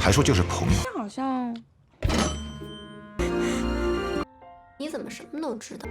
还说就是朋友。好像你怎么什么都知道？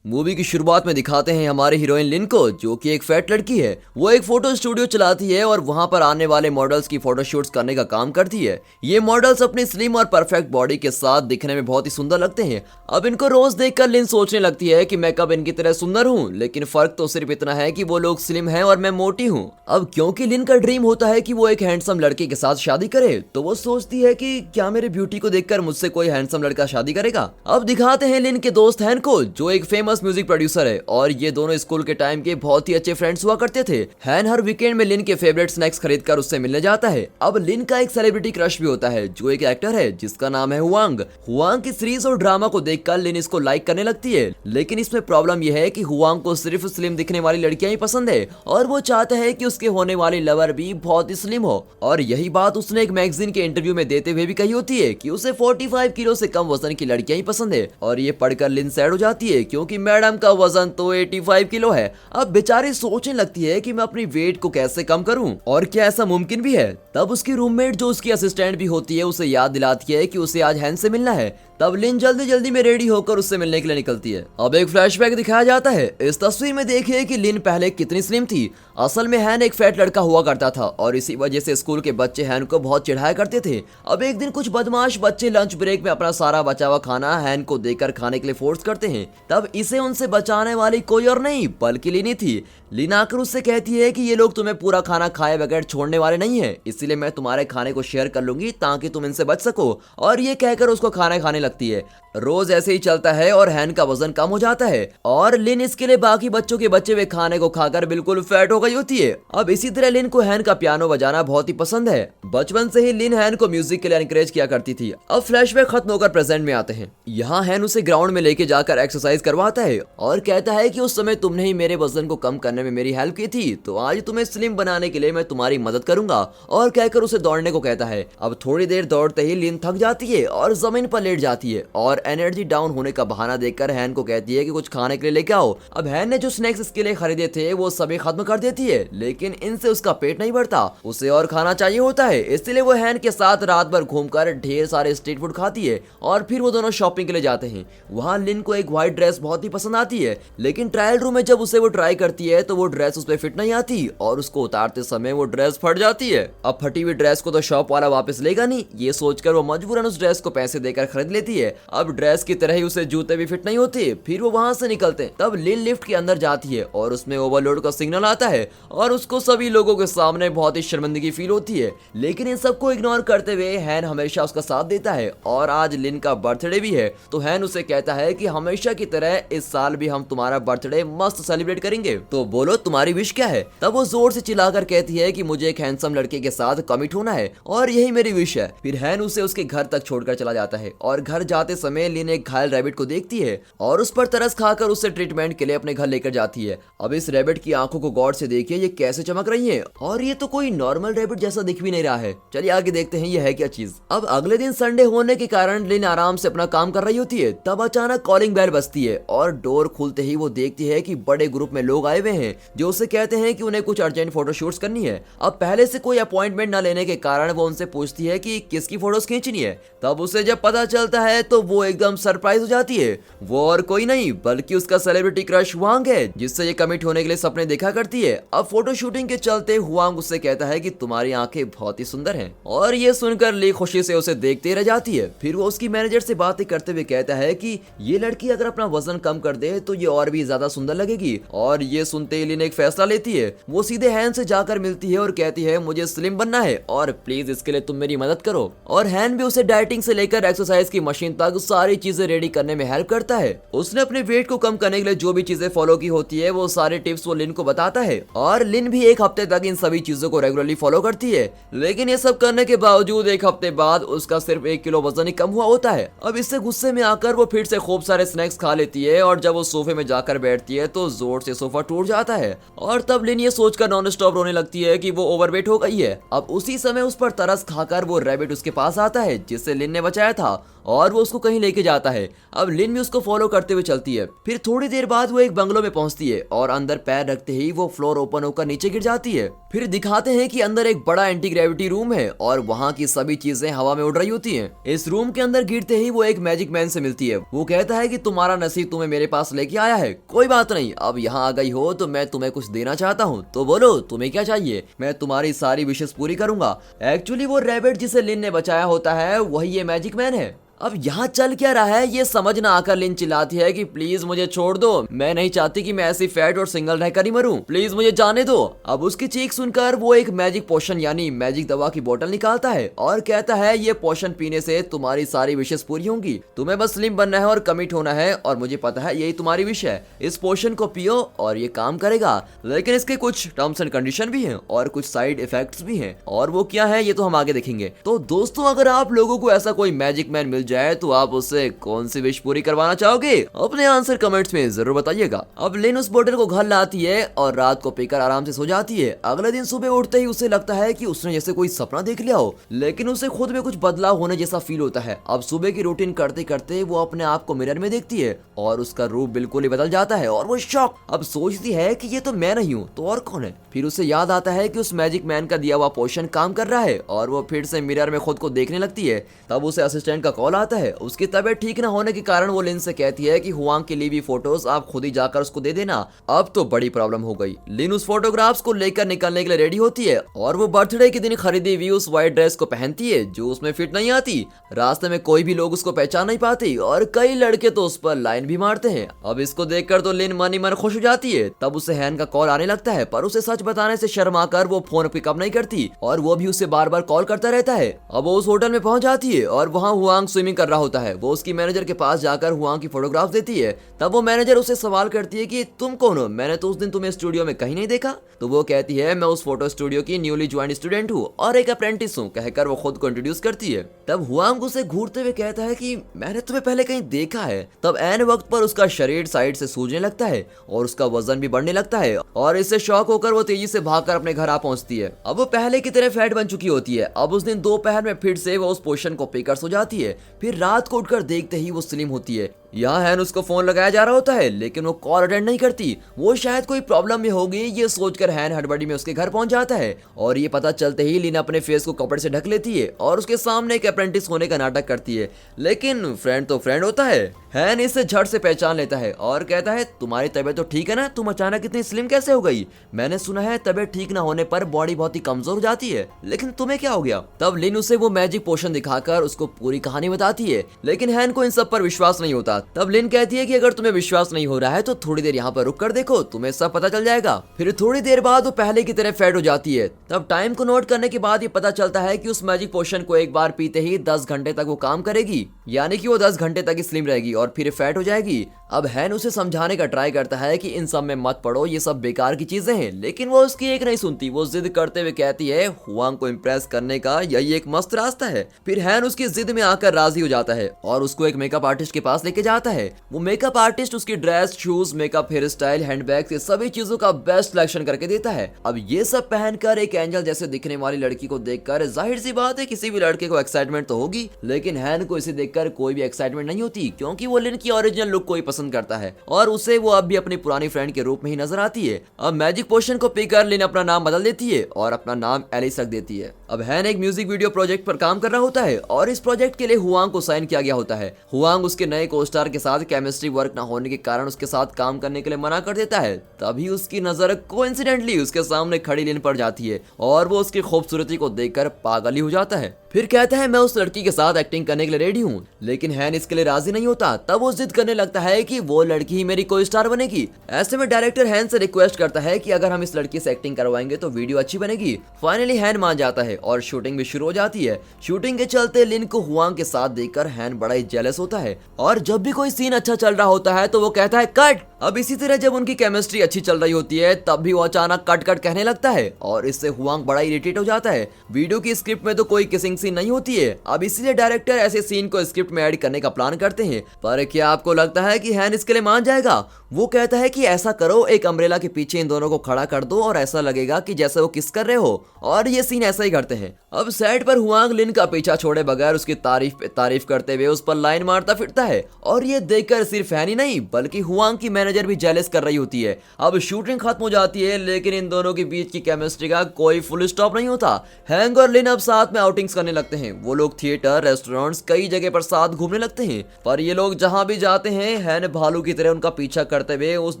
movie की शुरुआत में दिखाते हैं हमारे हीरोइन लिन को, जो कि एक फैट लड़की है। वो एक फोटो स्टूडियो चलाती है और वहां पर आने वाले मॉडल्स की फोटोशूट्स करने का काम करती है। ये मॉडल्स अपनी स्लिम और परफेक्ट बॉडी के साथ दिखने में बहुत ही सुंदर लगते हैं। अब इनको रोज देखकर लिन सोचने लगती है कि मैं कब इनकी तरह सुंदर हूँ, लेकिन फर्क तो सिर्फ इतना है कि वो लोग स्लिम हैं और मैं मोटी हूँ। अब क्योंकि लिन का ड्रीम होता है कि वो एक हैंडसम लड़के के साथ शादी करे, तो वो सोचती है कि क्या मेरे ब्यूटी को देखकर मुझसे कोई हैंडसम लड़का शादी करेगा। अब दिखाते हैं लिन के दोस्त हैन को, जो एक फेमस म्यूजिक प्रोड्यूसर है, और ये दोनों स्कूल के टाइम के बहुत ही अच्छे फ्रेंड्स हुआ करते थे। हैन हर वीकेंड में लिन के फेवरेट स्नैक्स खरीदकर उससे मिलने जाता है। अब लिन का एक सेलिब्रिटी क्रश भी होता है, जो एक एक्टर है जिसका नाम है हुआंग। हुआंग की सीरीज और ड्रामा को देखकर लिन इसको लाइक करने लगती है, लेकिन इसमें प्रॉब्लम यह है कि हुआंग को सिर्फ स्लिम दिखने वाली लड़कियां ही पसंद है और वो चाहता है कि उसके होने वाली लवर भी बहुत ही स्लिम हो। और यही बात उसने एक मैगजीन के इंटरव्यू में देते हुए भी कही होती है कि उसे 45 किलो से कम वजन की लड़कियां ही पसंद है। और ये पढ़कर लिन सैड हो जाती है, क्योंकि मैडम का वजन तो 85 किलो है। अब बेचारी सोचने लगती है कि मैं अपनी वेट को कैसे कम करूं और क्या ऐसा मुमकिन भी है। तब उसकी रूममेट, जो उसकी असिस्टेंट भी होती है, उसे याद दिलाती है कि उसे आज हैन से मिलना है। तब लिन जल्दी जल्दी में रेडी होकर उससे मिलने के लिए निकलती है। अब एक फ्लैशबैक दिखाया जाता है। इस तस्वीर में देखिए कि लिन पहले कितनी स्लिम थी। असल में हैन एक फैट लड़का हुआ करता था और इसी वजह से स्कूल के बच्चे हैन को बहुत चिढ़ाया करते थे। अब एक दिन कुछ बदमाश बच्चे लंच ब्रेक में अपना सारा बचा हुआ खाना हैन को देकर खाने के लिए फोर्स करते हैं। तब इसे उनसे बचाने वाली कोई और नहीं बल्कि लिन ही थी। लिन आकर उससे कहती है कि ये लोग तुम्हें पूरा खाना खाए बगैर छोड़ने वाले नहीं है, इसलिए मैं तुम्हारे खाने को शेयर कर लूंगी ताकि तुम इनसे बच सको। और ये कहकर उसको खाना खाने लगती है। रोज ऐसे ही चलता है और हैन का वजन कम हो जाता है और लिन इसके लिए बाकी बच्चों के बचे हुए खाने को खाकर बिल्कुल फैट हो गई होती है। अब इसी तरह लिन को हैन का पियानो बजाना बहुत ही पसंद है। बचपन से ही लिन हैन को म्यूजिक के लिए एनकरेज किया करती थी। अब फ्लैशबैक खत्म होकर प्रेजेंट में आते हैं। यहाँ हैन उसे ग्राउंड में लेके जाकर एक्सरसाइज करवाता है और कहता है कि उस समय तुमने ही मेरे वजन को कम करने में मेरी हेल्प की थी, तो आज तुम्हें स्लिम बनाने के लिए मैं तुम्हारी मदद करूंगा, और कहकर उसे दौड़ने को कहता है। अब थोड़ी देर दौड़ते ही लिन थक जाती है और जमीन पर लेट जाती है और एनर्जी डाउन होने का बहाना देखकर हैन को कहती है कि कुछ खाने के लिए लेके आओ। अब हैन ने जो स्नैक्स इसके लिए खरीदे थे वो सभी खत्म कर देती है, लेकिन इनसे उसका पेट नहीं भरता, उसे और खाना चाहिए होता है। इसलिए वो हैन के साथ रात भर घूमकर ढेर सारे स्ट्रीट फूड खाती है और फिर वो दोनों शॉपिंग के लिए जाते हैं। वहाँ लिन को एक व्हाइट ड्रेस बहुत ही पसंद आती है, लेकिन ट्रायल रूम में जब उसे वो ट्राई करती है तो वो ड्रेस उस पर फिट नहीं आती और उसको उतारते समय वो ड्रेस फट जाती है। अब फटी हुई ड्रेस को तो शॉप वाला वापस लेगा नहीं, ये सोचकर वो मजबूरन उस ड्रेस को पैसे देकर खरीद लेती है। अब ड्रेस की तरह ही उसे जूते भी फिट नहीं होते। फिर वो वहां से निकलते। तब लिन लिफ्ट के अंदर जाती है और उसमें ओवरलोड का सिग्नल आता है और उसको सभी लोगों के सामने बहुत ही शर्मिंदगी फील होती है, लेकिन इन सबको इग्नोर करते हुए हैन हमेशा उसका साथ देता है। और आज लिन का बर्थडे भी है, तो हैन उसे कहता है कि हमेशा की तरह इस साल भी हम तुम्हारा बर्थडे मस्त सेलिब्रेट करेंगे, तो बोलो तुम्हारी विश क्या है। तब वो जोर से चिल्लाकर कहती है कि मुझे एक हैंडसम लड़के के साथ कमिट होना है और यही मेरी विश है। फिर हैन उसे उसके घर तक छोड़कर चला जाता है और घर जाते समय लिन एक घायल रैबिट को देखती है और उस पर तरस खाकर उसे ट्रीटमेंट के लिए अपने घर लेकर जाती है। अब इस रैबिट की आंखों को गौर से देखिए, ये कैसे चमक रही है और ये तो कोई नॉर्मल रैबिट जैसा दिख भी नहीं रहा है। चलिए आगे देखते हैं ये है क्या चीज। अब अगले दिन संडे होने के कारण लिन आराम से अपना काम कर रही होती है। तब अचानक कॉलिंग बेल बजती है और डोर खुलते ही वो देखती है कि बड़े ग्रुप में लोग आए हुए हैं जो उसे कहते हैं कि उन्हें कुछ अर्जेंट फोटोशूट्स करनी है। अब पहले से कोई अपॉइंटमेंट न लेने के कारण वो उनसे पूछती है कि किसकी फोटोज खींचनी है। तब उसे जब पता चलता है तो वो एकदम सरप्राइज हो जाती है। वो और कोई नहीं बल्कि उसका सेलिब्रिटी क्रश हुआंग है, जिससे ये कमिट होने के लिए सपने देखा करती है। अब फोटो शूटिंग के चलते हुआंग उससे कहता है कि तुम्हारी आंखें बहुत ही सुंदर हैं, और ये सुनकर ली खुशी से उसे देखते रह जाती है। फिर वो उसकी मैनेजर से बातें करते हुए कहता है कि ये लड़की अगर अपना वजन कम कर दे तो ये और भी ज्यादा सुंदर लगेगी। और ये सुनते ही लिन एक फैसला लेती है। वो सीधे हैन से जाकर मिलती है और कहती है मुझे स्लिम बनना है और प्लीज इसके लिए तुम मेरी मदद करो। और हैन भी उसे डाइटिंग से लेकर एक्सरसाइज की मशीन तक सारी चीजें रेडी करने में हेल्प करता है। उसने अपने वेट को कम करने के लिए जो भी चीजें फॉलो की होती है वो सारे टिप्स वो लिन को बताता है और लिन भी एक हफ्ते तक इन सभी चीजों को रेगुलरली फॉलो करती है। लेकिन ये सब करने के बावजूद एक हफ्ते बाद उसका सिर्फ 1 किलो वजन ही कम हुआ होता है। अब इससे गुस्से में आकर वो फिर से खूब सारे स्नैक्स खा लेती है और जब वो सोफे में जाकर बैठती है तो जोर से सोफा टूट जाता है और तब लिन ये सोचकर नॉन स्टॉप रोने लगती है कि वो ओवरवेट हो गई है। अब उसी समय उस पर तरस खाकर वो रैबिट उसके पास आता है जिससे लिन ने बचाया था और वो उसको कहीं लेके जाता है। अब लिन भी उसको फॉलो करते हुए चलती है। फिर थोड़ी देर बाद वो एक बंगलो में पहुंचती है और अंदर पैर रखते ही वो फ्लोर ओपन होकर नीचे गिर जाती है। फिर दिखाते हैं कि अंदर एक बड़ा एंटी ग्रेविटी रूम है और वहाँ की सभी चीजें हवा में उड़ रही होती हैं। इस रूम के अंदर गिरते ही वो एक मैजिक मैन से मिलती है। वो कहता है कि तुम्हारा नसीब तुम्हें मेरे पास लेके आया है, कोई बात नहीं, अब यहाँ आ गई हो तो मैं तुम्हें कुछ देना चाहता हूँ, तो बोलो तुम्हें क्या चाहिए, मैं तुम्हारी सारी विशेष पूरी करूंगा। एक्चुअली वो रैबिट जिसे लिन ने बचाया होता है वही ये मैजिक मैन है। अब यहाँ चल क्या रहा है ये समझ ना आकर लिन चिल्लाती है कि प्लीज मुझे छोड़ दो, मैं नहीं चाहती कि मैं ऐसी फैट और सिंगल रहकर ही मरूं, प्लीज मुझे जाने दो। अब उसकी चीख सुनकर वो एक मैजिक पोशन यानी मैजिक दवा की बोतल निकालता है और कहता है ये पोशन पीने से तुम्हारी सारी विशेष पूरी होंगी, तुम्हें बस स्लिम बनना है और कमिट होना है और मुझे पता है यही तुम्हारी विश है। इस पोशन को पियो और ये काम करेगा, लेकिन इसके कुछ टर्म्स एंड कंडीशन भी हैं और कुछ साइड इफेक्ट्स भी हैं और वो क्या है ये तो हम आगे देखेंगे। तो दोस्तों अगर आप लोगों को ऐसा कोई मैजिक मैन मिल जाए तो आप उससे कौन सी विश पूरी करवाना चाहोगे, अपने आंसर कमेंट्स में जरूर बताइएगा। अब लिन उस बोतल को घर लाती है और रात को पीकर आराम से सो जाती है। अगले दिन सुबह उठते ही उसे लगता है कि उसने जैसे कोई सपना देख लिया हो, लेकिन उसे खुद में कुछ बदलाव होने जैसा फील होता है। अब सुबह की रूटीन करते करते वो अपने आप को मिरर में देखती है और उसका रूप बिल्कुल ही बदल जाता है और वो शॉक। अब सोचती है कि ये तो मैं नहीं हूँ तो और कौन है। फिर उसे याद आता है कि उस मैजिक मैन का दिया हुआ पोशन काम कर रहा है और वो फिर से मिरर में खुद को देखने लगती है। तब उसे असिस्टेंट का कॉल आता है। उसकी तबीयत ठीक न होने के कारण वो लिन से कहती है कि हुआंग की ली हुई फोटोज आप खुद ही जाकर उसको दे देना। अब तो बड़ी प्रॉब्लम हो गई। लिन उस फोटोग्राफ्स को लेकर निकलने के लिए रेडी होती है और वो बर्थडे के दिन खरीदी हुई उस व्हाइट ड्रेस को पहनती है जो उसमें फिट नहीं आती। रास्ते में कोई भी लोग उसको पहचान नहीं पाते और कई लड़के तो उस पर लाइन भी मारते हैं। अब इसको देखकर तो लिन मन ही मन खुश हो जाती है। तब उसे हैन का कॉल आने लगता है पर उसे सच बताने से शर्माकर वो फोन पिकअप नहीं करती और वो भी उसे बार बार कॉल करता रहता है। अब वो उस होटल में पहुंच जाती है और वहाँ हुआंग स्विमिंग कर रहा होता है। वो उसकी मैनेजर के पास जाकर हुआंग की फोटोग्राफ देती है। तब वो मैनेजर उसे सवाल करती है कि तुम कौन हो, मैंने तो उस दिन तुम्हें स्टूडियो में कहीं नहीं देखा। तो वो कहती है मैं उस फोटो स्टूडियो की न्यूली ज्वाइन स्टूडेंट हूँ और एक अप्रेंटिस हूँ, कहकर वो खुद को इंट्रोड्यूस करती है। तब हुआंग उसे घूरते हुए कहता है कि मैंने तुम्हें पहले कहीं देखा है। तब ऐन वक्त पर उसका शरीर साइड से सूजने लगता है और उसका वजन भी बढ़ने लगता है और इससे शॉक होकर वो तेजी से भागकर अपने घर आ पहुंचती है। अब वो पहले की तरह फैट बन चुकी होती है। अब उस दिन दोपहर में फिर से वो उस पोशन को पीकर सो जाती है। फिर रात को उठकर देखते ही वो स्लिम होती है। यहाँ हैन उसको फोन लगाया जा रहा होता है लेकिन वो कॉल अटेंड नहीं करती। वो शायद कोई प्रॉब्लम में होगी ये सोचकर हैन हड़बड़ी में उसके घर पहुंच जाता है और ये पता चलते ही लिन अपने फेस को कपड़े से ढक लेती है और उसके सामने एक अप्रेंटिस होने का नाटक करती है। लेकिन फ्रेंड तो फ्रेंड होता है। हैन इसे झट से पहचान लेता है और कहता है तुम्हारी तबीयत तो ठीक है ना, तुम अचानक इतनी स्लिम कैसे हो गई? मैंने सुना है तबीयत ठीक न होने पर बॉडी बहुत ही कमजोर हो जाती है, लेकिन तुम्हें क्या हो गया? तब लिन उसे वो मैजिक पोशन दिखाकर उसको पूरी कहानी बताती है लेकिन हैन को इन सब पर विश्वास नहीं होता। तब लिन कहती है कि अगर तुम्हें विश्वास नहीं हो रहा है तो थोड़ी देर यहाँ पर रुक कर देखो, तुम्हें सब पता चल जाएगा। फिर थोड़ी देर बाद वो पहले की तरह फैट हो जाती है। तब टाइम को नोट करने के बाद ये पता चलता है कि उस मैजिक पोशन को एक बार पीते ही 10 घंटे तक वो काम करेगी, यानी कि वो 10 घंटे तक स्लिम रहेगी और फिर फैट हो जाएगी। अब हैन उसे समझाने का ट्राई करता है कि इन सब में मत पड़ो, ये सब बेकार की चीजें हैं, लेकिन वो उसकी एक नहीं सुनती। वो जिद करते हुए कहती है हुआंग को इम्प्रेस करने का यही एक मस्त रास्ता है। फिर हैन उसकी जिद में आकर राजी हो जाता है और उसको एक मेकअप आर्टिस्ट के पास लेके जाता है। वो मेकअप आर्टिस्ट उसकी dress, shoes, makeup, hair style, handbag से सभी चीजों का बेस्ट सिलेक्शन करके देता है। अब ये सब पहनकर एक एंजल जैसे दिखने वाली लड़की को देखकर जाहिर सी बात है किसी भी लड़के को एक्साइटमेंट तो होगी, लेकिन हैन को इसे देखकर कोई भी एक्साइटमेंट नहीं होती क्योंकि वो लिन की ओरिजिनल लुक को ही पसंद करता है और उसे वो अब भी अपनी पुरानी फ्रेंड के रूप में ही नजर आती है। अब मैजिक पोशन को पीकर लिन अपना नाम बदल देती है और अपना नाम एलिस रख देती है। अब हैन एक म्यूजिक वीडियो प्रोजेक्ट पर काम कर रहा होता है और इस प्रोजेक्ट के लिए हुआंग को साइन किया गया होता है। हुआंग उसके नए को-स्टार के साथ केमिस्ट्री वर्क न होने के कारण उसके साथ काम करने के लिए मना कर देता है। तभी उसकी नजर कोइंसिडेंटली उसके सामने खड़ी लिन पर जाती है और वो उसकी खूबसूरती को देखकर पागल ही हो जाता है। फिर कहता है मैं उस लड़की के साथ एक्टिंग करने के लिए रेडी हूँ, लेकिन हैन इसके लिए राजी नहीं होता। तब वो जिद करने लगता है कि वो लड़की ही मेरी कोई स्टार बनेगी। ऐसे में डायरेक्टर हैन से रिक्वेस्ट करता है कि अगर हम इस लड़की से एक्टिंग करवाएंगे तो वीडियो अच्छी बनेगी। फाइनली हैन मान जाता है और शूटिंग भी शुरू हो जाती है। शूटिंग के चलते लिन को हुआंग के साथ देखकर हैन बड़ा ही जेलस होता है और जब भी कोई सीन अच्छा चल रहा होता है तो वो कहता है कट। अब इसी तरह जब उनकी केमिस्ट्री अच्छी चल रही होती है तब भी वो अचानक कट कट कहने लगता है और इससे हुआंग बड़ा इरिटेट हो जाता है। वीडियो की स्क्रिप्ट में तो कोई किसिंग सीन नहीं होती है। अब इसीलिए डायरेक्टर ऐसे सीन को स्क्रिप्ट में ऐड करने का प्लान करते हैं। पर क्या आपको लगता है कि हैन इसके लिए मान जाएगा? वो कहता है कि ऐसा करो, एक अम्ब्रेला के पीछे इन दोनों को खड़ा कर दो और ऐसा लगेगा कि जैसे वो किस कर रहे हो, और ये सीन ऐसा ही करते हैं। अब सेट पर हुआंग लिन का पीछा छोड़े बगैर उसकी तारीफ पे तारीफ करते हुए उस पर लाइन मारता फिरता है, और ये देखकर सिर्फ हैन ही नहीं बल्कि हुआंग की मैनेजर भी जेलस कर रही होती है। अब शूटिंग खत्म हो जाती है, लेकिन इन दोनों के बीच की केमिस्ट्री का कोई फुल स्टॉप नहीं होता। हैंग और लिन अब साथ में आउटिंग्स करने लगते हैं। वो लोग थिएटर, रेस्टोरेंट्स, कई जगह पर साथ घूमने लगते हैं। पर ये लोग जहां भी जाते हैं हैन भालू की तरह उनका पीछा करते हुए उस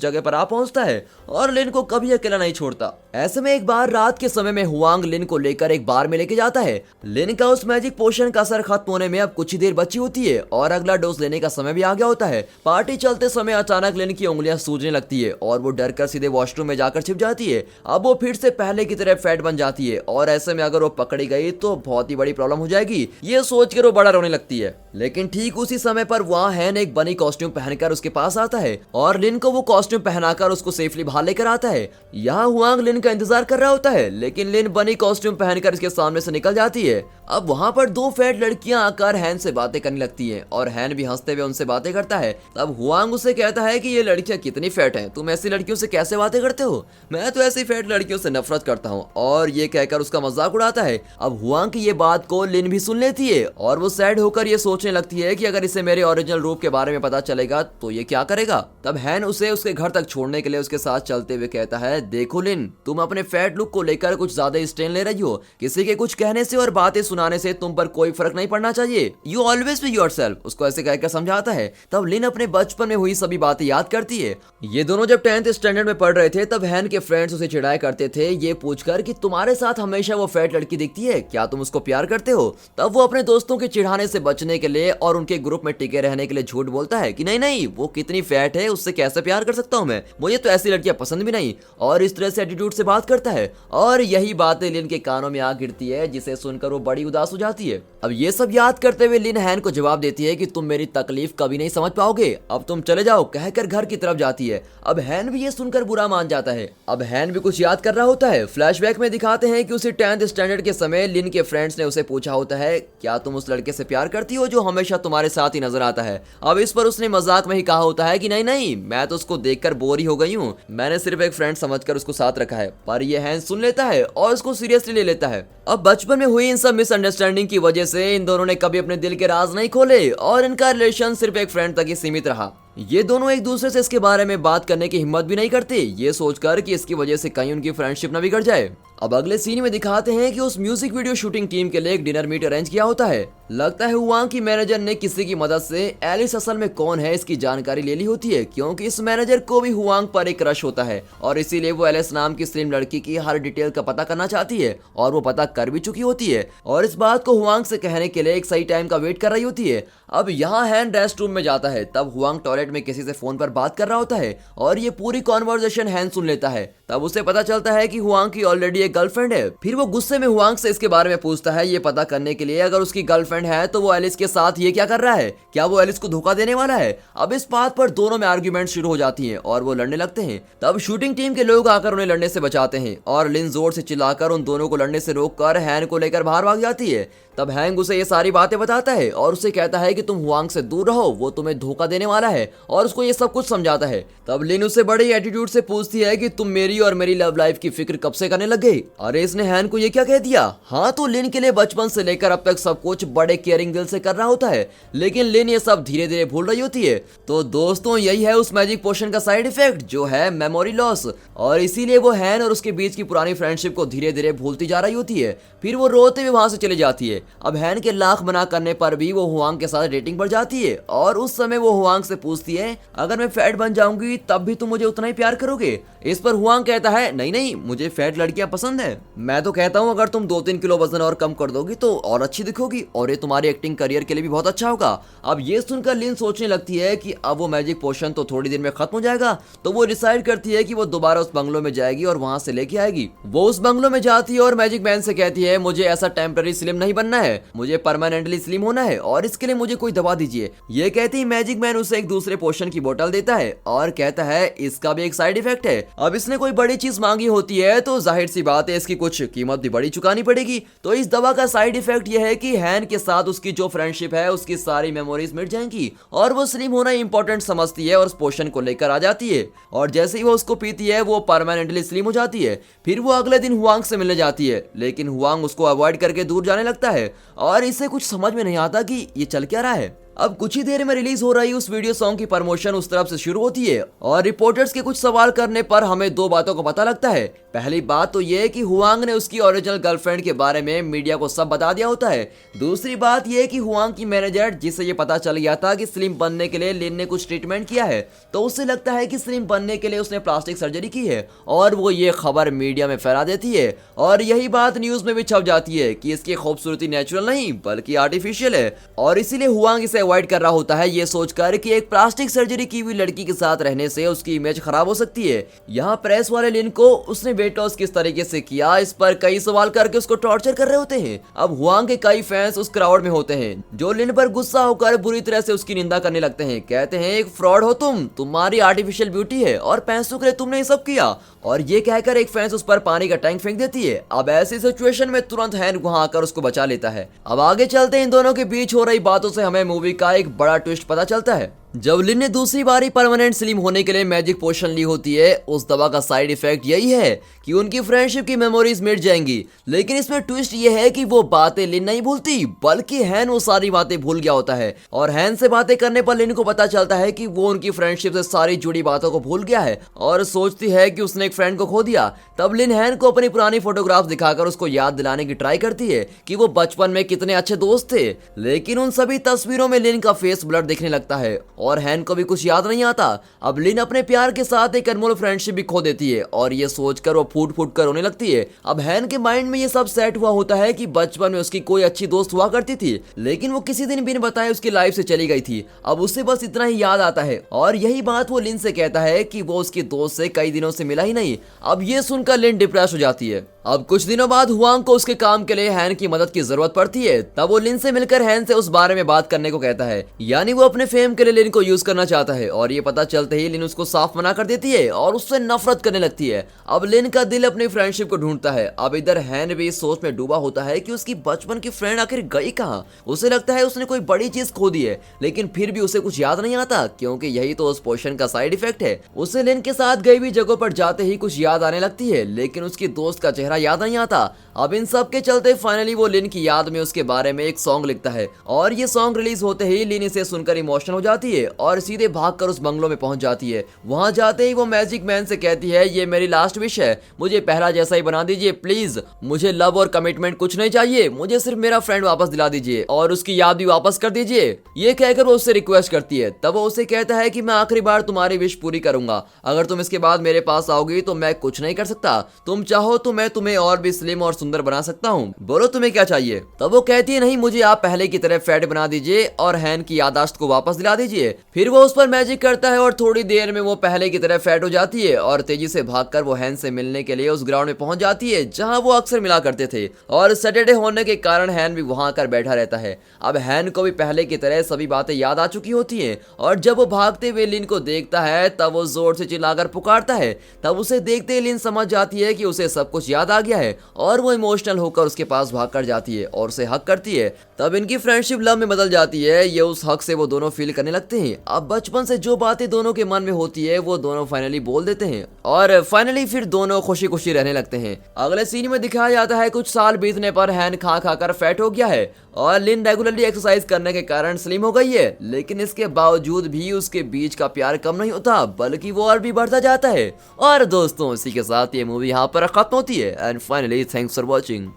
जगह पर आ पहुंचता है और लिन को कभी अकेला नहीं छोड़ता। ऐसे में एक बार रात के समय में हुआंग लिन को लेकर एक बार में लेके जाता है। लिन का उस मैजिक पोशन का असर खत्म होने में अब कुछ ही देर बची होती है और अगला डोज लेने का समय भी आ गया होता है। पार्टी चलते समय अचानक लिन की उंगलियां सूजने लगती है और वो डर कर सीधे वॉशरूम में जाकर छिप जाती है। अब वो फिर से पहले की तरह फैट बन जाती है और ऐसे में अगर वो पकड़ी गई तो बहुत ही बड़ी प्रॉब्लम हो जाएगी। ये सोचकर वो बड़ा रोने लगती है। लेकिन ठीक उसी समय पर वहाँ हैन एक बनी कॉस्ट्यूम पहनकर उसके पास आता है और लिन को वो कॉस्ट्यूम पहनाकर उसको सेफली बाहर लेकर आता है। यहाँ हुआंग लिन का इंतजार कर रहा होता है, लेकिन लिन बनी कॉस्ट्यूम पहनकर इसके सामने से निकल जाती है। अब वहाँ पर दो फैट लड़कियां आकर हैन से बातें करने लगती हैं और हैन भी हंसते हुए उनसे बातें करता है। तब हुआंग उसे कहता है कि ये लड़कियां कितनी फैट हैं, तुम ऐसी लड़कियों से कैसे बातें करते हो? मैं तो ऐसी फैट लड़कियों से नफरत करता हूँ, और ये कहकर उसका मजाक उड़ाता है। अब हुआंग की ये बात को लिन भी सुन लेती है और वो सैड होकर ये सोचने लगती है कि अगर इसे मेरे ओरिजिनल रूप के बारे में पता चलेगा तो ये क्या करेगा। तब हैन उसे उसके घर तक छोड़ने के लिए उसके साथ चलते हुए कहता है, देखो लिन, तुम अपने फैट लुक को लेकर कुछ ज्यादा स्टैंड ले रही हो। किसी के कुछ कहने से और बातें सुनाने से तुम पर कोई फर्क नहीं पड़ना चाहिए। यू ऑलवेज बी योरसेल्फ, उसको ऐसे कहकर समझाता है। तब लिन अपने बचपन में हुई सभी बातें याद करती है। ये दोनों जब 10th स्टैंडर्ड में पढ़ रहे थे तब हैन के फ्रेंड्स उसे चिढ़ाया करते थे ये पूछकर कि तुम्हारे साथ हमेशा वो फैट लड़की दिखती है, क्या तुम उसको प्यार करते हो? तब वो अपने दोस्तों के चिढ़ाने से बचने के लिए और उनके ग्रुप में टिके रहने के लिए झूठ बोलता है कि नहीं नहीं, वो कितनी फैट है, उससे कैसे प्यार कर सकता हूँ मैं, मुझे तो ऐसी लड़कियां पसंद भी नहीं, और इस तरह से एटीट्यूड से बात करता है। और यही बातें लिन के कानों में आ गिरती है, जिसे सुनकर वो बड़ी उदास हो जाती है। अब ये सब याद करते हुए लिन हैन को जवाब देती है कि तुम मेरी तकलीफ कभी नहीं समझ पाओगे, अब तुम चले जाओ, कहकर घर की तरफ जाती है। अब हैन भी ये सुनकर बुरा मान जाता है। अब हैन भी कुछ याद कर रहा होता है। फ्लैशबैक में दिखाते हैं कि उसे 10th स्टैंडर्ड के समय लिन के फ्रेंड्स ने उसे पूछा होता है, क्या तुम उस लड़के से प्यार करती हो जो हमेशा तुम्हारे साथ ही नजर आता है? अब इस पर उसने मजाक में ही कहा होता है कि नहीं नहीं, मैं तो उसको देखकर बोर ही हो गई हूँ, मैंने सिर्फ एक फ्रेंड समझकर उसको साथ रखा है। पर ये हैन सुन लेता है और उसको सीरियसली ले लेता है। अब बचपन में हुई इन सब मिसअंडरस्टैंडिंग की वजह से इन दोनों ने कभी अपने दिल के राज नहीं खोले और इनका रिलेशन सिर्फ एक फ्रेंड तक ही सीमित रहा। ये दोनों एक दूसरे से इसके बारे में बात करने की हिम्मत भी नहीं करते, ये सोचकर कि इसकी वजह से कहीं उनकी फ्रेंडशिप न बिगड़ जाए। अब अगले सीन में दिखाते हैं कि उस म्यूजिक वीडियो शूटिंग टीम के लिए एक डिनर मीट अरेंज किया होता है। लगता है हुआंग की मैनेजर ने किसी की मदद से एलिस असल में कौन है इसकी जानकारी ले ली होती है, क्योंकि इस मैनेजर को भी हुआंग पर एक क्रश होता है और इसीलिए वो एलिस नाम की स्लिम लड़की की हर डिटेल का पता करना चाहती है और वो पता कर भी चुकी होती है और इस बात को हुआंग से कहने के लिए एक सही टाइम का वेट कर रही होती है। अब यहाँ हैन रेस्ट रूम में जाता है, तब हुआंग टॉयलेट में किसी से फोन पर बात कर रहा होता है और ये पूरी कॉन्वर्सेशन हैन सुन लेता है। तब उसे पता चलता है कि हुआंग की ऑलरेडी एक गर्लफ्रेंड है। फिर वो गुस्से में हुआंग से इसके बारे में पूछता है, ये पता करने के लिए अगर उसकी गर्लफ्रेंड है तो वो एलिस के साथ ये क्या कर रहा है, क्या वो एलिस को धोखा देने वाला है? अब इस बात पर दोनों में आर्ग्यूमेंट शुरू हो जाती हैं और वो लड़ने लगते हैं। तब शूटिंग टीम के लोग आकर उन्हें लड़ने से बचाते हैं और लिन जोर से चिल्लाकर उन दोनों को लड़ने से रोककर हैन को लेकर बाहर भाग जाती है। तब हैंग उसे ये सारी बातें बताता है और उसे कहता है कि तुम हुआंग से दूर रहो, वो तुम्हें धोखा देने वाला है, और उसको ये सब कुछ समझाता है। तब लिन उसे बड़े एटीट्यूड से पूछती है कि तुम मेरी और मेरी लव लाइफ की फिक्र कब से करने लग गई? अरे इसने हैन को ये क्या कह दिया? हाँ, तो लिन के लिए बचपन से लेकर अब तक सब कुछ बड़े केयरिंग दिल से कर रहा होता है, लेकिन लिन ये सब धीरे धीरे भूल रही होती है। तो दोस्तों यही है उस मैजिक पोशन का साइड इफेक्ट, जो है मेमोरी लॉस, और इसीलिए वो हैन और उसके बीच की पुरानी फ्रेंडशिप को धीरे धीरे भूलती जा रही होती है। फिर वो रोते हुए वहां से चली जाती है। अब हैन के लाख मना करने पर भी वो हुआंग के साथ डेटिंग पर जाती है और उस समय वो हुआंग से पूछती है, अगर मैं फैट बन जाऊंगी तब भी तुम मुझे उतना ही प्यार करोगे? इस पर हुआंग कहता है, नहीं नहीं, मुझे फैट लड़कियां पसंद है, मैं तो कहता हूँ अगर तुम 2-3 किलो वजन और कम कर दोगी तो और अच्छी दिखोगी और ये तुम्हारी एक्टिंग करियर के लिए भी बहुत अच्छा होगा। अब ये सुनकर लिन सोचने लगती है कि अब वो मैजिक पोशन तो थोड़ी देर में खत्म हो जाएगा, तो वो डिसाइड करती है कि वो दोबारा उस बंगलो में जाएगी और वहां से लेके आएगी। वो उस बंगलो में जाती है और मैजिक मैन से कहती है, मुझे ऐसा टेम्पररी स्लिम नहीं बनना है, मुझे परमानेंटली स्लिम होना है और इसके लिए मुझे कोई दवा दीजिए। ये कहती मैजिक मैन उसे एक दूसरे पोशन की बोतल देता है और कहता है इसका भी एक साइड इफेक्ट है, अब इसने कोई बड़ी चीज मांगी होती है तो जाहिर सी बात है इसकी कुछ कीमत भी बड़ी चुकानी पड़ेगी। तो इस दवा का साइड इफेक्ट यह है कि हैन के साथ उसकी जो फ्रेंडशिप है उसकी सारी मेमोरीज मिट जाएंगी और वो स्लिम होना इंपॉर्टेंट समझती है और उस पोशन को लेकर आ जाती है और जैसे ही वो उसको पीती है वो परमानेंटली स्लिम हो जाती है। फिर वो अगले दिन हुआंग से मिलने जाती है लेकिन हुआंग उसको अवॉइड करके दूर जाने लगता है और इसे कुछ समझ में नहीं आता कि ये चल क्या रहा है। अब कुछ ही देर में रिलीज हो रही उस वीडियो सॉन्ग की प्रमोशन उस तरफ से शुरू होती है और रिपोर्टर्स के कुछ सवाल करने पर हमें दो बातों को पता लगता है। पहली बात तो ये कि हुआंग ने उसकी ओरिजिनल गर्लफ्रेंड के बारे में मीडिया को सब बता दिया होता है। दूसरी बात ये कि हुआंग की मैनेजर जिसे ये पता चल गया था कि स्लिम बनने के लिए लिन ने कुछ ट्रीटमेंट किया है तो उससे लगता है कि स्लिम बनने के लिए उसने प्लास्टिक सर्जरी की है और वो ये खबर मीडिया में फैला देती है और यही बात न्यूज में भी छप जाती है कि इसकी खूबसूरती नेचुरल नहीं बल्कि आर्टिफिशियल है और इसीलिए हुआंग इसे अवॉइड कर रहा होता है ये सोचकर कि एक प्लास्टिक सर्जरी की हुई लड़की के साथ रहने से उसकी इमेज खराब हो सकती है। यहाँ प्रेस वाले लिन को उसने वेट लॉस किस तरीके से किया इस पर कई सवाल करके उसको टॉर्चर कर रहे होते हैं। अब हुआंग के कई फैंस उस क्राउड में होते हैं जो लिन पर गुस्सा होकर बुरी तरह से उसकी निंदा करने लगते हैं। कहते हैं एक फ्रॉड हो तुम्हारी आर्टिफिशियल ब्यूटी है और पैसों के लिए तुमने ये सब किया और ये कहकर एक फैंस उस पर पानी का टैंक फेंक देती है। अब ऐसी सिचुएशन में तुरंत हैन वहां आकर उसको बचा लेता है। अब आगे चलते इन दोनों के बीच हो रही बातों से हमें मूवी का एक बड़ा ट्विस्ट पता चलता है। जब लिन ने दूसरी बारी परमानेंट स्लिम होने के लिए मैजिक पोशन ली होती है उस दवा का साइड इफेक्ट यही है कि उनकी फ्रेंडशिप की मेमोरीज मिट जाएंगी। लेकिन इसमें ट्विस्ट ये है कि वो बातें लिन नहीं भूलती बल्कि हैन वो सारी बातें भूल गया होता है और हैन से बातें करने पर लिन को पता चलता है कि वो उनकी फ्रेंडशिप से सारी जुड़ी बातों को भूल गया है और सोचती है कि उसने एक फ्रेंड को खो दिया। तब लिन हैन को अपनी पुरानी फोटोग्राफ दिखाकर उसको याद दिलाने की ट्राई करती है कि वो बचपन में कितने अच्छे दोस्त थे लेकिन उन सभी तस्वीरों में लिन का फेस ब्लर दिखने लगता है और हैन को भी कुछ याद नहीं आता। अब लिन अपने प्यार के साथ एक अनमोल फ्रेंडशिप भी खो देती है और ये सोचकर वो फूट फूट कर रोने लगती है। अब हैन के माइंड में ये सब सेट हुआ होता है कि बचपन में उसकी कोई अच्छी दोस्त हुआ करती थी लेकिन वो किसी दिन बिन बताए उसकी लाइफ से चली गई थी। अब उसे बस इतना ही याद आता है और यही बात वो लिन से कहता है कि वो उसकी दोस्त से कई दिनों से मिला ही नहीं। अब ये सुनकर लिन डिप्रेस हो जाती है। अब कुछ दिनों बाद हुआंग को उसके काम के लिए हैन की मदद की जरूरत पड़ती है। तब वो लिन से मिलकर हैन से उस बारे में बात करने को कहता है यानी वो अपने फेम के लिए लिन को यूज करना चाहता है और ये पता चलते ही लिन उसको साफ मना कर देती है और उससे नफरत करने लगती है। अब लिन का दिल अपनी फ्रेंडशिप को ढूंढता है। अब इधर हैन भी इस सोच में डूबा होता है कि उसकी बचपन की फ्रेंड आखिर गई कहाँ। उसे लगता है उसने कोई बड़ी चीज खो दी है लेकिन फिर भी उसे कुछ याद नहीं आता क्योंकि यही तो उस पोशन का साइड इफेक्ट है। उसे लिन के साथ गई हुई जगहों पर जाते ही कुछ याद आने लगती है लेकिन उसकी दोस्त का चेहरा याद नहीं आता। अब इन सब के चलते फाइनली वो लिन की याद में उसके बारे में एक सॉन्ग लिखता है और ये सॉन्ग रिलीज होते ही लिन इसे सुनकर इमोशनल हो जाती है और सीधे भागकर उस बंगलो में पहुंच जाती है। वहां जाते ही वो मैजिक मैन से कहती है ये मेरी लास्ट विश है, मुझे पहला जैसा ही बना दीजिए प्लीज। मुझे लव और कमिटमेंट कुछ नहीं चाहिए, मुझे सिर्फ मेरा फ्रेंड वापस दिला दीजिए और उसकी याद भी वापस कर दीजिए। ये कहकर वो उससे रिक्वेस्ट करती है। तब वो उसे कहता है कि मैं आखिरी बार तुम्हारी विश पूरी करूंगा, अगर तुम इसके बाद मेरे पास आओगी तो मैं कुछ नहीं कर सकता, तुम चाहो तो मैं तुम्हें और भी स्लिम और सुंदर बना सकता हूँ, बोलो तुम्हें क्या चाहिए। तब वो कहती है नहीं, मुझे आप पहले की तरह फैट बना दीजिए और हैन की याददाश्त को वापस दिला दीजिए। फिर वो उस पर मैजिक करता है और थोड़ी देर में वो पहले की तरह फैट हो जाती है और तेजी से भागकर वो हैन से मिलने के लिए उस ग्राउंड में पहुंच जाती है जहां वो अक्सर मिला करते थे और सैटरडे होने के कारण हैन भी वहां आकर बैठा रहता है। अब हैन को भी पहले की तरह सभी बातें याद आ चुकी होती हैं और जब वो भागते हुए लिन को देखता है तब वो जोर से चिल्लाकर पुकारता है। तब उसे देखते ही लिन समझ जाती है कि उसे सब कुछ याद आ गया है और वो इमोशनल होकर उसके पास भागकर जाती है और उसे हक करती है। तब इनकी फ्रेंडशिप लव में बदल जाती है। ये उस हक से वो दोनों फील करने लगते हैं। अब बचपन से जो बातें दोनों के मन में होती है वो दोनों फाइनली बोल देते हैं और फाइनली फिर दोनों खुशी खुशी रहने लगते हैं। अगले सीन में दिखाया जाता है कुछ साल बीतने पर हैन खा खाकर फैट हो गया है और लिन रेगुलरली एक्सरसाइज करने के कारण स्लिम हो गई है, लेकिन इसके बावजूद भी उसके बीच का प्यार कम नहीं होता बल्कि वो और भी बढ़ता जाता है। और दोस्तों इसी के साथ ये मूवी यहाँ पर खत्म होती है and finally thanks for watching.